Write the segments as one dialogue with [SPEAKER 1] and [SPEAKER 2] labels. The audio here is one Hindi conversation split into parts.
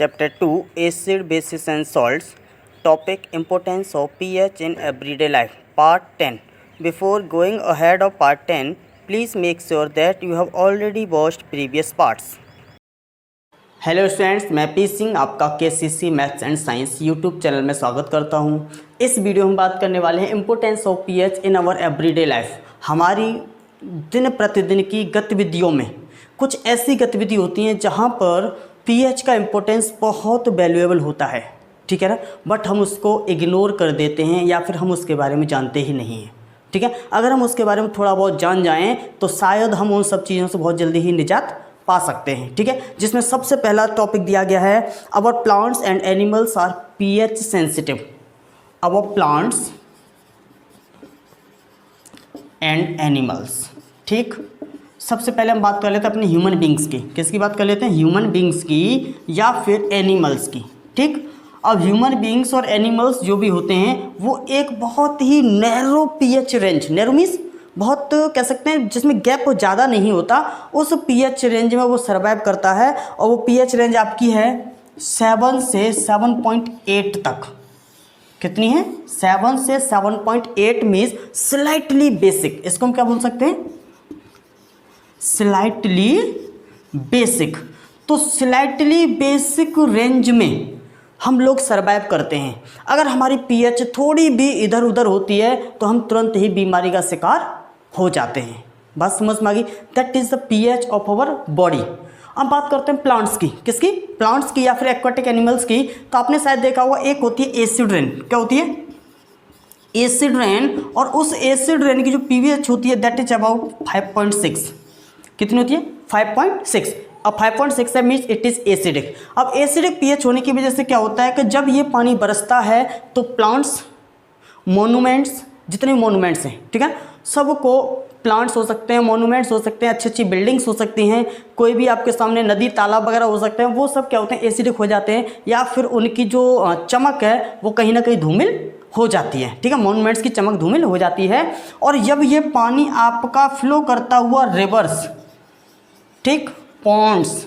[SPEAKER 1] Chapter 2 Acid, Bases and Salts. Topic Importance of pH in Everyday Life. Part 10. Before going ahead of Part 10, please make sure that you have already watched previous parts. Hello students, मैं पी सिंह आपका KCC maths and science YouTube channel में स्वागत करता हूं। इस वीडियो में बात करने वाले हैं importance of pH in our everyday life. हमारी दिन प्रतिदिन की गतिविधियों में कुछ ऐसी गतिविधि होती हैं जहां पर पीएच का इम्पोर्टेंस बहुत वैल्यूएबल होता है, ठीक है ना, बट हम उसको इग्नोर कर देते हैं या फिर हम उसके बारे में जानते ही नहीं हैं, ठीक है। अगर हम उसके बारे में थोड़ा बहुत जान जाएँ तो शायद हम उन सब चीज़ों से बहुत जल्दी ही निजात पा सकते हैं, ठीक है। जिसमें सबसे पहला टॉपिक दिया गया है our plants and animals are pH sensitive. Our plants and animals, ठीक। सबसे पहले हम बात कर लेते हैं अपने ह्यूमन बींग्स की। किसकी बात कर लेते हैं? ह्यूमन बींग्स की या फिर एनिमल्स की, ठीक। अब ह्यूमन बींग्स और एनिमल्स जो भी होते हैं वो एक बहुत ही narrow pH range, narrow means बहुत कह सकते हैं जिसमें गैप ज़्यादा नहीं होता, उस पीएच रेंज में वो सर्वाइव करता है। और वो पीएच रेंज आपकी है 7 से 7.8 तक। कितनी है? 7 से 7.8 मीन्स स्लाइटली बेसिक। इसको हम क्या बोल सकते हैं? Slightly basic. तो स्लाइटली बेसिक रेंज में हम लोग सर्वाइव करते हैं। अगर हमारी पीएच थोड़ी भी इधर उधर होती है तो हम तुरंत ही बीमारी का शिकार हो जाते हैं। बात समझ में आ गई? That is the pH of our body. अब बात करते हैं प्लांट्स की। किसकी? प्लांट्स की या फिर एक्वाटिक एनिमल्स की। तो आपने शायद देखा होगा एक होती है एसिड रेन। क्या होती है? Acid rain. और उस एसिड रेन की जो पीएच होती है दैट इज अबाउट 5.6। कितनी होती है? 5.6। अब 5.6 है मीन्स इट इज़ एसिडिक। अब एसिडिक पीएच होने की वजह से क्या होता है कि जब ये पानी बरसता है तो प्लांट्स, मोनूमेंट्स, जितने मोनूमेंट्स हैं, ठीक है, सबको, प्लांट्स हो सकते हैं, मोनूमेंट्स हो सकते हैं, अच्छी अच्छी बिल्डिंग्स हो सकती हैं, कोई भी आपके सामने नदी तालाब वगैरह हो सकते हैं, वो सब क्या होते हैं? एसिडिक हो जाते हैं या फिर उनकी जो चमक है वो कहीं ना कहीं धूमिल हो जाती है, ठीक है। मोनूमेंट्स की चमक धूमिल हो जाती है। और जब ये पानी आपका फ्लो करता हुआ रिवर्स, ठीक, पॉन्ड्स,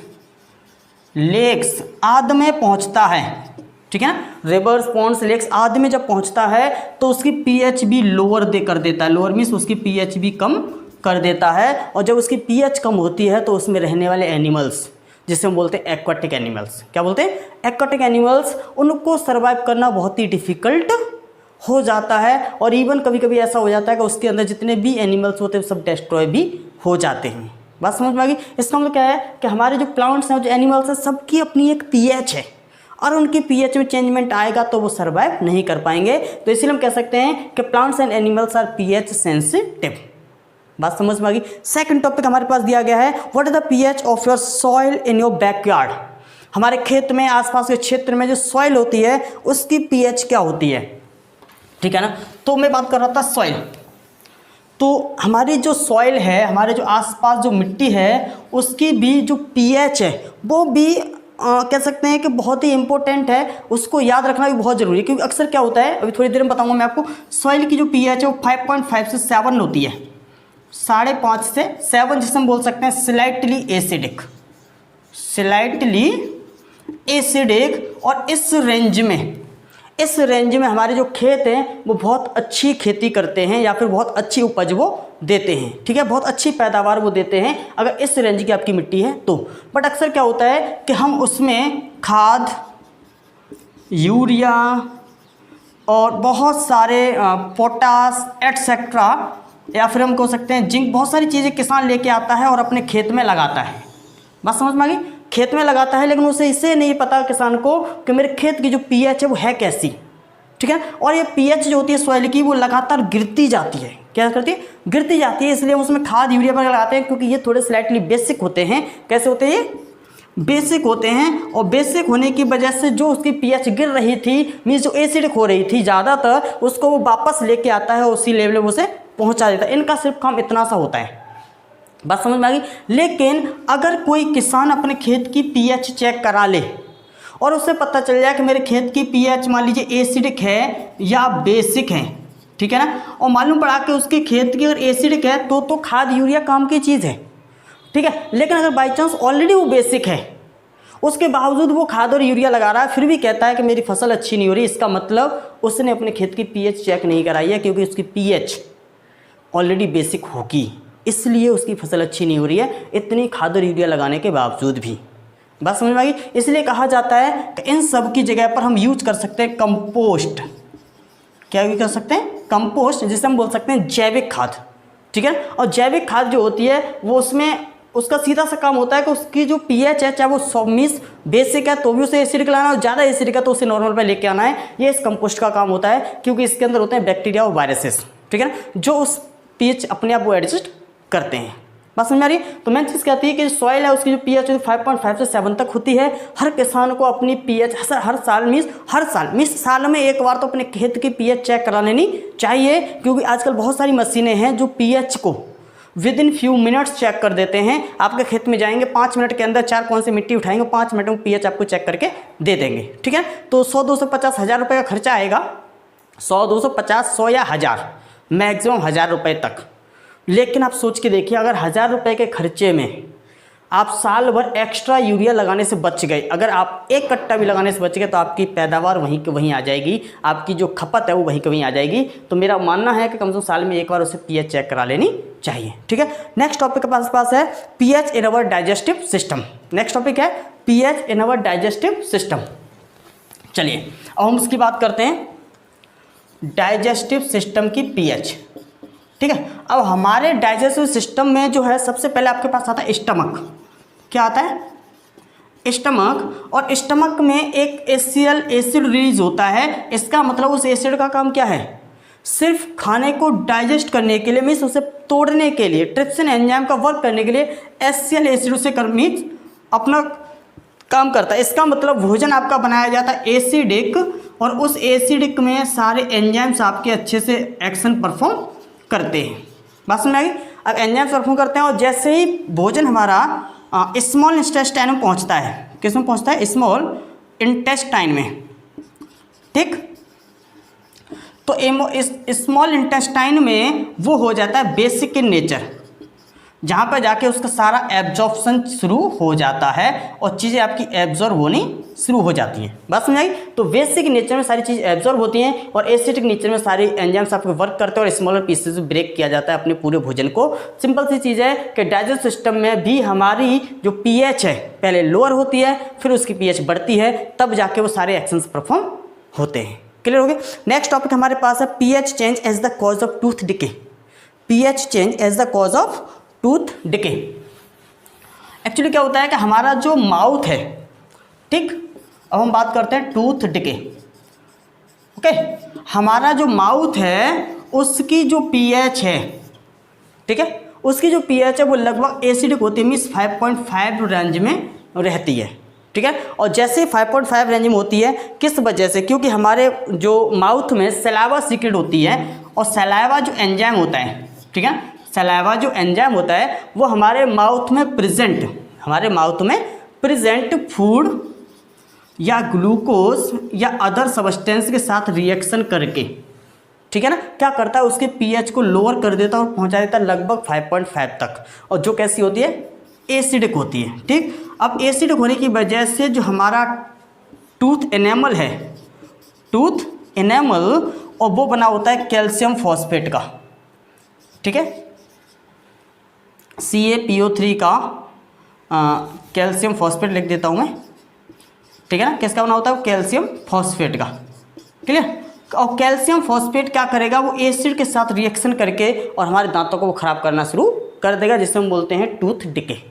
[SPEAKER 1] लेक्स आदि में पहुंचता है, ठीक है ना, रिवर्स, पॉन्ड्स, लेक्स आदि में जब पहुंचता है तो उसकी पीएच भी लोअर कर देता है। लोअर मीन्स उसकी पीएच भी कम कर देता है। और जब उसकी पीएच कम होती है तो उसमें रहने वाले एनिमल्स, जिसे हम बोलते हैं एक्वाटिक एनिमल्स, क्या बोलते हैं? एक्वाटिक एनिमल्स, उनको सर्वाइव करना बहुत ही डिफ़िकल्ट हो जाता है। और इवन कभी कभी ऐसा हो जाता है कि उसके अंदर जितने भी एनिमल्स होते हैं सब डिस्ट्रॉय भी हो जाते हैं। बात समझ में आ गई? इसका मतलब क्या है कि हमारे जो प्लांट्स हैं, जो एनिमल्स हैं, सबकी अपनी एक पीएच है और उनकी पीएच में चेंजमेंट आएगा तो वो सर्वाइव नहीं कर पाएंगे। तो इसलिए हम कह सकते हैं कि plants and animals are pH sensitive. बात समझ में आ गई? सेकंड टॉपिक हमारे पास दिया गया है what is the pH of your soil in your backyard. हमारे खेत में, आसपास के क्षेत्र में जो सॉइल होती है उसकी पीएच क्या होती है, ठीक है ना। तो मैं बात कर रहा था सॉइल। तो हमारी जो सॉइल है, हमारे जो आसपास जो मिट्टी है, उसकी भी जो पीएच है वो भी कह सकते हैं कि बहुत ही इंपॉर्टेंट है। उसको याद रखना भी बहुत ज़रूरी है क्योंकि अक्सर क्या होता है, अभी थोड़ी देर में बताऊंगा मैं आपको, सॉइल की जो पीएच है वो 5.5 से 7 होती है, 5.5 से 7, जिसे हम बोल सकते हैं स्लाइटली एसिडिक, स्लाइटली एसिडिक। और इस रेंज में हमारे जो खेत हैं वो बहुत अच्छी खेती करते हैं या फिर बहुत अच्छी उपज वो देते हैं, ठीक है, बहुत अच्छी पैदावार वो देते हैं अगर इस रेंज की आपकी मिट्टी है तो। बट अक्सर क्या होता है कि हम उसमें खाद, यूरिया और बहुत सारे पोटास एटसेट्रा, या फिर हम कह सकते हैं जिंक, बहुत सारी चीज़ें किसान लेके आता है और अपने खेत में लगाता है। बात समझ में आ गई? खेत में लगाता है लेकिन उसे इससे नहीं पता किसान को कि मेरे खेत की जो पीएच है वो है कैसी, ठीक है। और ये पीएच जो होती है सॉइल की वो लगातार गिरती जाती है। क्या करती है? गिरती जाती है। इसलिए हम उसमें खाद, यूरिया वगैरह लगाते हैं क्योंकि ये थोड़े स्लाइटली बेसिक होते हैं। कैसे होते हैं? ये बेसिक होते हैं। और बेसिक होने की वजह से जो उसकी पीएच गिर रही थी, मीन्स जो एसिडिक हो रही थी ज़्यादातर, उसको वो वापस लेके आता है, उसी लेवल में उसे पहुँचा देता है। इनका सिर्फ काम इतना सा होता है। बात समझ में आ गई? लेकिन अगर कोई किसान अपने खेत की पीएच चेक करा ले और उससे पता चल जाए कि मेरे खेत की पीएच मान लीजिए एसिडिक है या बेसिक है, ठीक है ना, और मालूम पड़ा कि उसके खेत की अगर एसिडिक है तो खाद यूरिया काम की चीज़ है, ठीक है। लेकिन अगर बाई चांस ऑलरेडी वो बेसिक है उसके बावजूद वो खाद और यूरिया लगा रहा है, फिर भी कहता है कि मेरी फसल अच्छी नहीं हो रही। इसका मतलब उसने अपने खेत की पीएच चेक नहीं कराई है, क्योंकि उसकी पीएच ऑलरेडी बेसिक होगी, इसलिए उसकी फसल अच्छी नहीं हो रही है, इतनी खाद और यूरिया लगाने के बावजूद भी। बात समझ में आ गई? इसलिए कहा जाता है कि इन सब की जगह पर हम यूज कर सकते हैं कंपोस्ट। क्या यूज कर सकते हैं? कंपोस्ट, जिसे हम बोल सकते हैं जैविक खाद। ठीक है। और जैविक खाद जो होती है वो उसमें उसका सीधा सा काम होता है कि उसकी जो पीएच है, चाहे वो 120 बेसिक है तो भी उसे एसिडिक लाना है, और ज़्यादा एसिडिक है तो उसे नॉर्मल पे लेके आना है। ये इस कंपोस्ट का काम होता है, क्योंकि इसके अंदर होते हैं बैक्टीरिया और वायरसेस। ठीक है, जो उस पीएच अपने आप वो एडजस्ट करते हैं। बात समझ में आ रही? तो मेन चीज़ कहती है कि सॉइल है उसकी जो पीएच 5.5 से 7 तक होती है। हर किसान को अपनी पीएच हर साल साल में एक बार तो अपने खेत की पीएच चेक करा लेनी चाहिए, क्योंकि आजकल बहुत सारी मशीनें हैं जो पीएच को within few minutes check कर देते हैं। आपके खेत में जाएंगे 5 मिनट के अंदर 4 कौन से मिट्टी उठाएंगे, 5 मिनट में पीएच आपको चेक करके दे देंगे। ठीक है, तो 100-250 हज़ार रुपये का खर्चा आएगा, 100-250 100 या 1000, मैक्सिमम 1000 रुपये तक। लेकिन आप सोच के देखिए, अगर 1000 रुपये के खर्चे में आप साल भर एक्स्ट्रा यूरिया लगाने से बच गए, अगर आप 1 कट्टा भी लगाने से बच गए, तो आपकी पैदावार वहीं के वहीं आ जाएगी, आपकी जो खपत है वो वहीं के वहीं आ जाएगी। तो मेरा मानना है कि कम से कम साल में एक बार उसे पीएच चेक करा लेनी चाहिए। ठीक है, नेक्स्ट टॉपिक के पास है pH in our digestive system. Next topic है pH in our digestive system. चलिए अब हम उसकी बात करते हैं, डाइजेस्टिव सिस्टम की पीएच। ठीक है, अब हमारे डाइजेस्टिव सिस्टम में जो है सबसे पहले आपके पास आता है स्टमक। क्या आता है? स्टमक। और स्टमक में एक एसिड रिलीज होता है। इसका मतलब उस एसिड का काम क्या है? सिर्फ खाने को डाइजेस्ट करने के लिए, मीन्स उसे तोड़ने के लिए, ट्रिप्सिन एंजाइम का वर्क करने के लिए एसियल एसिड उसे मीन्स अपना काम करता है। इसका मतलब भोजन आपका बनाया जाता है एसिडिक, और उस एसिडिक में सारे एंजाइम्स आपके अच्छे से एक्शन परफॉर्म करते हैं। बात समझ में आ गई? अब एंजाइम्स परफॉर्म करते हैं, और जैसे ही भोजन हमारा स्मॉल इंटेस्टाइन में पहुंचता है, किस में पहुंचता है? स्मॉल इंटेस्टाइन में। ठीक, तो स्मॉल इंटेस्टाइन में वो हो जाता है बेसिक इन नेचर, जहाँ पर जाके उसका सारा एब्जॉर्प्शन शुरू हो जाता है और चीज़ें आपकी एब्जॉर्ब होनी शुरू हो जाती हैं। बात समझ आई? तो बेसिक नेचर में सारी चीज़ एब्जॉर्ब होती हैं, और एसिडिक नेचर में सारे एंजाइम्स आपके वर्क करते हैं, और स्मॉलर पीसेस ब्रेक किया जाता है अपने पूरे भोजन को। सिंपल सी चीज़ है कि डाइजेस्टिव सिस्टम में भी हमारी जो पीएच है पहले लोअर होती है, फिर उसकी पीएच बढ़ती है, तब जाके वो सारे एक्शंस परफॉर्म होते हैं। क्लियर हो गया? नेक्स्ट टॉपिक हमारे पास है pH change as the cause of tooth decay. PH change as the cause of tooth decay. Actually क्या होता है कि हमारा जो माउथ है, ठीक, अब हम बात करते हैं टूथ डिके। ओके, हमारा जो माउथ है उसकी जो पीएच है, ठीक है, उसकी जो पीएच है वो लगभग एसिडिक होती है, मीन्स 5.5 रेंज में रहती है। ठीक है, और जैसे 5.5 रेंज में होती है, किस वजह से? क्योंकि हमारे जो माउथ में सलाइवा सीक्रेट होती है, और सलाइवा जो एंजाइम होता है, ठीक है, सलाइवा जो एंजाइम होता है वो हमारे माउथ में प्रेजेंट फूड या ग्लूकोज या अदर सब्सटेंस के साथ रिएक्शन करके, ठीक है ना, क्या करता है? उसके पीएच को लोअर कर देता है और पहुंचा देता है लगभग 5.5 तक, और जो कैसी होती है? एसिडिक होती है। ठीक, अब एसिडिक होने की वजह से जो हमारा टूथ एनेमल है, टूथ एनेमल, और वो बना होता है कैल्शियम फॉस्फेट का। ठीक है, CaPO3 का कैल्शियम फॉस्फेट लिख देता हूँ मैं। ठीक है ना, किसका बना होता है? कैल्शियम फॉस्फेट का। क्लियर? और कैल्शियम फॉस्फेट क्या करेगा? वो एसिड के साथ रिएक्शन करके और हमारे दांतों को वो खराब करना शुरू कर देगा, जिसे हम बोलते हैं टूथ डिके।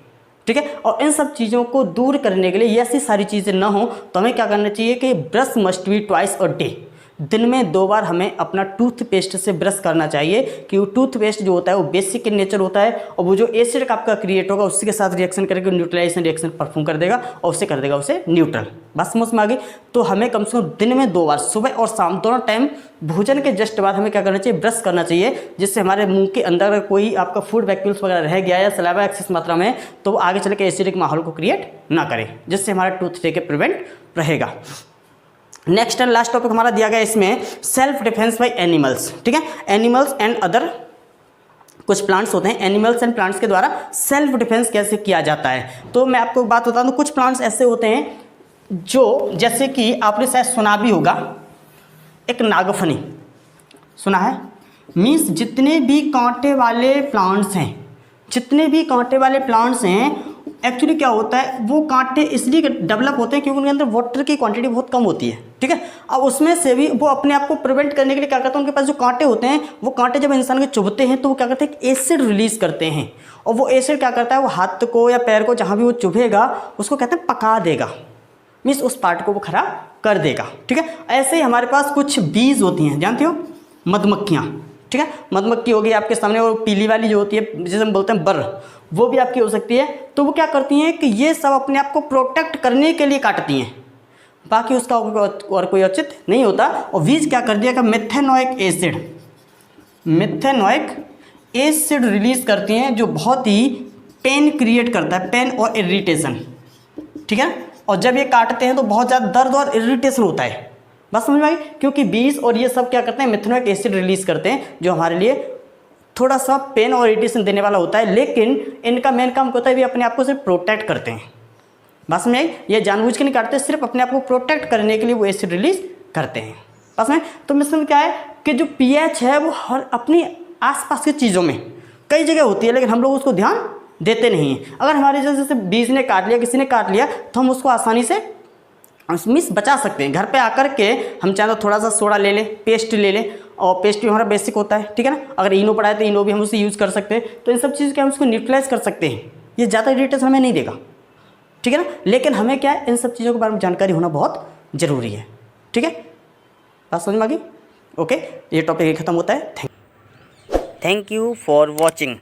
[SPEAKER 1] ठीक है, और इन सब चीज़ों को दूर करने के लिए, ये ऐसी सारी चीज़ें ना हो, तो हमें क्या करना चाहिए कि brush must be twice a day, दिन में 2 बार हमें अपना टूथपेस्ट से ब्रश करना चाहिए, कि वो टूथपेस्ट जो होता है वो बेसिक इन नेचर होता है, और वो जो एसिड आपका क्रिएट होगा उसके साथ रिएक्शन करके न्यूट्रलाइजेशन रिएक्शन परफॉर्म कर देगा, और उससे कर देगा उसे न्यूट्रल। बस समझ में आ गई? तो हमें कम से कम दिन में 2 बार, सुबह और शाम, दोनों टाइम भोजन के जस्ट बाद हमें क्या करना चाहिए? ब्रश करना चाहिए, जिससे हमारे मुंह के अंदर अगर कोई आपका फूड वैक्यूल्स वगैरह रह गया या सलाइवा एक्सेस मात्रा में, तो वो आगे चल के एसिडिक माहौल को क्रिएट ना करे, जिससे हमारा टूथ डिके प्रिवेंट रहेगा। नेक्स्ट एंड लास्ट टॉपिक हमारा दिया गया इसमें सेल्फ डिफेंस बाय एनिमल्स। ठीक है, एनिमल्स एंड अदर कुछ प्लांट्स होते हैं, एनिमल्स एंड प्लांट्स के द्वारा सेल्फ डिफेंस कैसे किया जाता है। तो मैं आपको एक बात बता दूं, कुछ प्लांट्स ऐसे होते हैं जो, जैसे कि आपने शायद सुना भी होगा, एक नागफनी सुना है। मीन्स जितने भी कांटे वाले प्लांट्स हैं, जितने भी कांटे वाले प्लांट्स हैं, एक्चुअली क्या होता है, वो कांटे इसलिए डेवलप होते हैं क्योंकि उनके अंदर वाटर की क्वांटिटी बहुत कम होती है, ठीक है। अब उसमें से भी वो अपने आप को प्रिवेंट करने के लिए क्या करते हैं, उनके पास जो कांटे होते हैं, वो कांटे जब इंसान के चुभते हैं तो वो क्या करते हैं, एसिड रिलीज करते हैं। और वो एसिड क्या करता है, वो हाथ को या पैर को जहाँ भी वो चुभेगा उसको कहते हैं पका देगा, मीन्स उस पार्ट को वो खराब कर देगा, ठीक है। ऐसे ही हमारे पास कुछ बीज होती हैं, जानते हो, मधुमक्खियाँ, ठीक है। मधुमक्खी होगी आपके सामने, और पीली वाली जो होती है जिसे हम बोलते हैं बर, वो भी आपकी हो सकती है। तो वो क्या करती हैं कि ये सब अपने आप को प्रोटेक्ट करने के लिए काटती हैं, बाकी उसका और कोई औचित्य नहीं होता। और बीज क्या कर दिया कि मेथेनोइक एसिड रिलीज करती हैं, जो बहुत ही पेन क्रिएट करता है, पेन और इरिटेशन, ठीक है। और जब ये काटते हैं तो बहुत ज़्यादा दर्द और इरिटेशन होता है, बस समझ में आई। क्योंकि बीज और ये सब क्या करते हैं, मेथेनोइक एसिड रिलीज करते हैं, जो हमारे लिए थोड़ा सा पेन और इरिटेशन देने वाला होता है, लेकिन इनका मेन काम होता है, ये अपने आप को सिर्फ प्रोटेक्ट करते हैं, बस में ये जानबूझ के नहीं काटते, सिर्फ अपने आप को प्रोटेक्ट करने के लिए वो एसिड रिलीज करते हैं, बस में। तो मिसल क्या है कि जो पीएच है वो हर अपनी आसपास की चीज़ों में कई जगह होती है, लेकिन हम लोग उसको ध्यान देते नहीं हैं। अगर हमारे जैसे बीज ने काट लिया, किसी ने काट लिया, तो हम उसको आसानी से मिस बचा सकते हैं। घर पे आकर के हम चाहे तो थोड़ा सा सोडा ले लें, पेस्ट ले लें, और पेस्ट भी हमारा बेसिक होता है, ठीक है ना। अगर इनो पड़ा है तो इनो भी हम उसे यूज़ कर सकते हैं। तो इन सब चीज़ के हम उसको न्यूट्रलाइज कर सकते हैं, ये ज़्यादा इरिटेशन हमें नहीं देगा, ठीक है ना। लेकिन हमें क्या है, इन सब चीज़ों के बारे में जानकारी होना बहुत ज़रूरी है, ठीक है। बात समझ में आ गई? ओके, ये टॉपिक खत्म होता है। Thank you for watching.